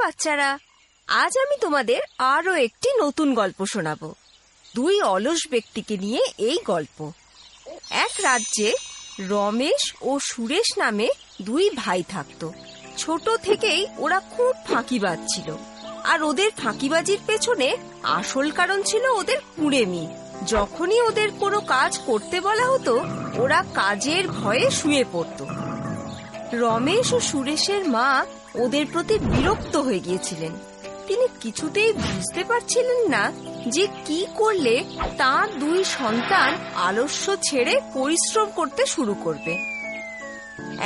বাচ্চারা, আজ আমি তোমাদের আরো একটি নতুন গল্প শোনাবো। দুই অলস ব্যক্তিকে নিয়ে এই গল্প। এক রাজ্যে রমেশ ও সুরেশ নামে দুই ভাই থাকতো। ছোট থেকেই ওরা খুব ফাঁকিবাজ ছিল, আর ওদের ফাঁকিবাজির পেছনে আসল কারণ ছিল ওদের কুঁড়েমি। যখনই ওদের কোনো কাজ করতে বলা হতো, ওরা কাজের ভয়ে শুয়ে পড়তো। রমেশ ও সুরেশের মা ওদের প্রতি বিরক্ত হয়ে গিয়েছিলেন। তিনি কিছুতেই বুঝতে পারছিলেন না যে কি করলে তার দুই সন্তান আলস্য ছেড়ে পরিশ্রম করতে শুরু করবে।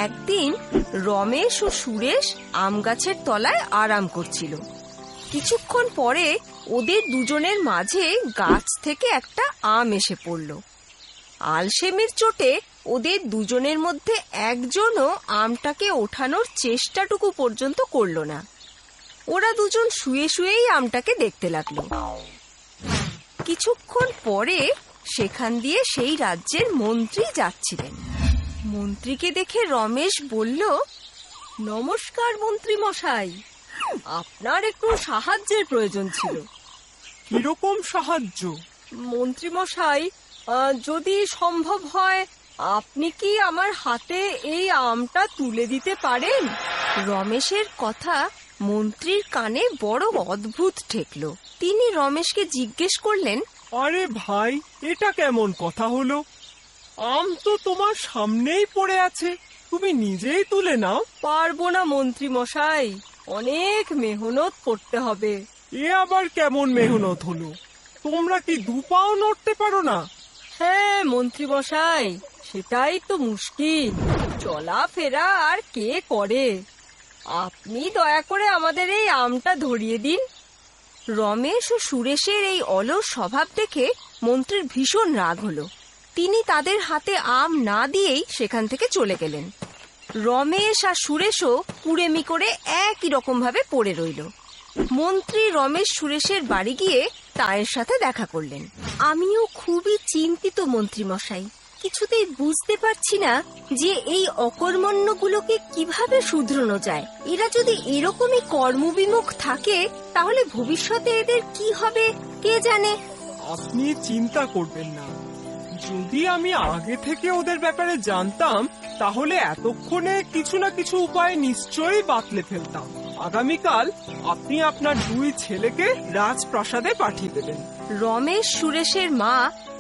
একদিন রমেশ ও সুরেশ আম গাছের তলায় আরাম করছিল। কিছুক্ষণ পরে ওদের দুজনের মাঝে গাছ থেকে একটা আম এসে পড়ল। আলসেমির চোটে ওদের দুজনের মধ্যে একজনও আমটাকে ওঠানোর চেষ্টাটুকু পর্যন্ত করল না। ওরা দুজন শুয়ে শুয়েই আমটাকে দেখতে লাগলো। কিছুক্ষণ পরে সেখান দিয়ে সেই রাজ্যের মন্ত্রী যাচ্ছিলেন। মন্ত্রীকে দেখে রমেশ বলল, নমস্কার মন্ত্রী মশাই, আপনার একটু সাহায্যের প্রয়োজন ছিল। কিরকম সাহায্য? মন্ত্রী মশাই, যদি সম্ভব হয় আপনি কি আমার হাতে এই আমটা তুলে দিতে পারেন? রমেশের কথা মন্ত্রীর কানে বড় অদ্ভুত ঠেকলো। তিনি রমেশকে জিজ্ঞেস করলেন, আরে ভাই, এটা কেমন কথা হলো? আম তো তোমার সামনেই পড়ে আছে, তুমি নিজেই তুলে নাও। পারবো না মন্ত্রী মশাই, অনেক মেহনত করতে হবে। এ আবার কেমন মেহনত হলো? তোমরা কি দুপাও নড়তে পারো না? হ্যাঁ মন্ত্রী মশাই, সেটাই তো মুশকিল। চলাফেরা আর কে করে? আপনি দয়া করে আমাদের এই আমটা ধরিয়ে দিন। রমেশ ও সুরেশের এই অলস স্বভাব দেখে মন্ত্রীর ভীষণ রাগ হলো। তিনি তাদের হাতে আম না দিয়েই সেখান থেকে চলে গেলেন। রমেশ আর সুরেশও কুড়েমি করে একই রকম ভাবে পড়ে রইল। মন্ত্রী রমেশ সুরেশের বাড়ি গিয়ে তাদের সাথে দেখা করলেন। আমিও খুবই চিন্তিত মন্ত্রী মশাই, কিছুতেই বুঝতে পারছি না যে এই অকর্মণ্যগুলোকে কিভাবে শুধরানো যায়। এরা যদি এরকমই কর্মবিমুখ থাকে, তাহলে ভবিষ্যতে এদের কি হবে কে জানে। আপনি চিন্তা করবেন না, যদি আমি আগে থেকে ওদের ব্যাপারে জানতাম তাহলে এতক্ষণে কিছু না কিছু উপায় নিশ্চয়ই বাতলে ফেলতাম। আগামীকাল আপনি আপনার দুই ছেলেকে রাজপ্রাসাদে পাঠিয়ে দেবেন। রমেশ সুরেশের মা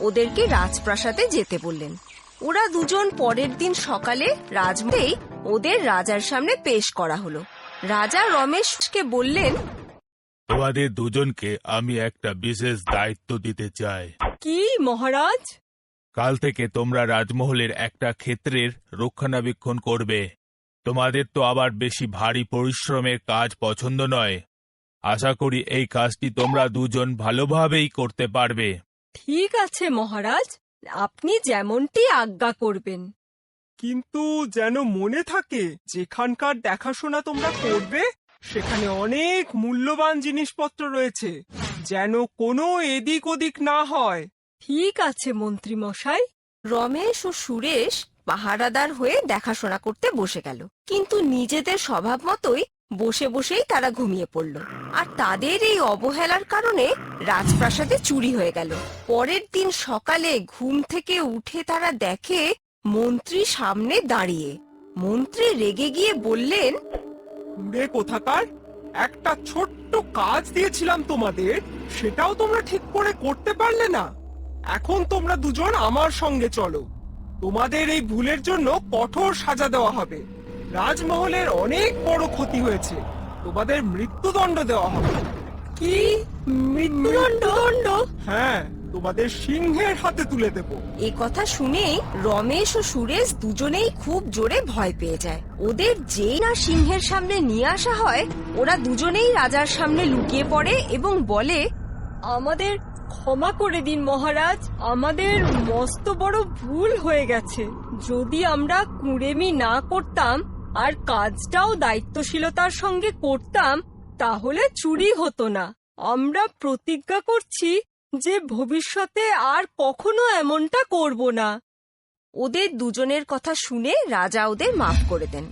ওদেরকে রাজপ্রাসাদে যেতে বললেন। ওরা দুজন পরের দিন সকালে রাজমহলেই ওদের রাজার সামনে পেশ করা হলো। রাজা রমেশকে বললেন, তোমাদের দুজনকে আমি একটা বিশেষ দায়িত্ব দিতে চাই। কি মহারাজ? কাল থেকে তোমরা রাজমহলের একটা ক্ষেত্রের রক্ষণাবেক্ষণ করবে। তোমাদের তো আবার বেশি ভারী পরিশ্রমের কাজ পছন্দ নয়। আশা করি এই কাজটি তোমরা দুজন ভালোভাবেই করতে পারবে। ঠিক আছে মহারাজ, আপনি যেমনটি আজ্ঞা করবেন। কিন্তু যেন মনে থাকে, যেখানকার দেখাশোনা তোমরা করবে সেখানে অনেক মূল্যবান জিনিসপত্র রয়েছে, যেন কোনো এদিক ওদিক না হয়। ঠিক আছে মন্ত্রী মশাই। রমেশ ও সুরেশ পাহারাদার হয়ে দেখাশোনা করতে বসে গেল, কিন্তু নিজেদের স্বভাব মতোই বসে বসেই তারা ঘুমিয়ে পড়ল। আর তাদের এই অবহেলার কারণে রাজপ্রাসাদে চুরি হয়ে গেল। পরের দিন সকালে ঘুম থেকে উঠে তারা দেখে মন্ত্রী সামনে দাঁড়িয়ে। মন্ত্রী রেগে গিয়ে বললেন, রে কোথাকার, একটা ছোট্ট কাজ দিয়েছিলাম তোমাদের, সেটাও তোমরা ঠিক করে করতে পারলে না। এখন তোমরা দুজন আমার সঙ্গে চলো, তোমাদের এই ভুলের জন্য কঠোর সাজা দেওয়া হবে। রাজমহলের অনেক বড় ক্ষতি হয়েছে, তোমাদের মৃত্যুদণ্ড দেওয়া হবে। কি মৃত্যুদণ্ড? হ্যাঁ, তোমাদের সিংহের হাতে তুলে দেব। এই কথা শুনেই রমেশ ও সুরেশ দুজনেই খুব জোরে ভয় পেয়ে যায়। ওদের যেই না সিংহের সামনে নিয়ে আসা হয়, ওরা দুজনেই রাজার সামনে লুকিয়ে পড়ে এবং বলে, আমাদের ক্ষমা করে দিন মহারাজ, আমাদের মস্ত বড় ভুল হয়ে গেছে। যদি আমরা কুঁড়েমি না করতাম আর কাজটাও দায়িত্বশীলতার সঙ্গে করতাম, তাহলে চুরি হতো না। আমরা প্রতিজ্ঞা করছি যে ভবিষ্যতে আর কখনো এমনটা করব না। ওদের দুজনের কথা শুনে রাজা ওদের মাফ করে দেন।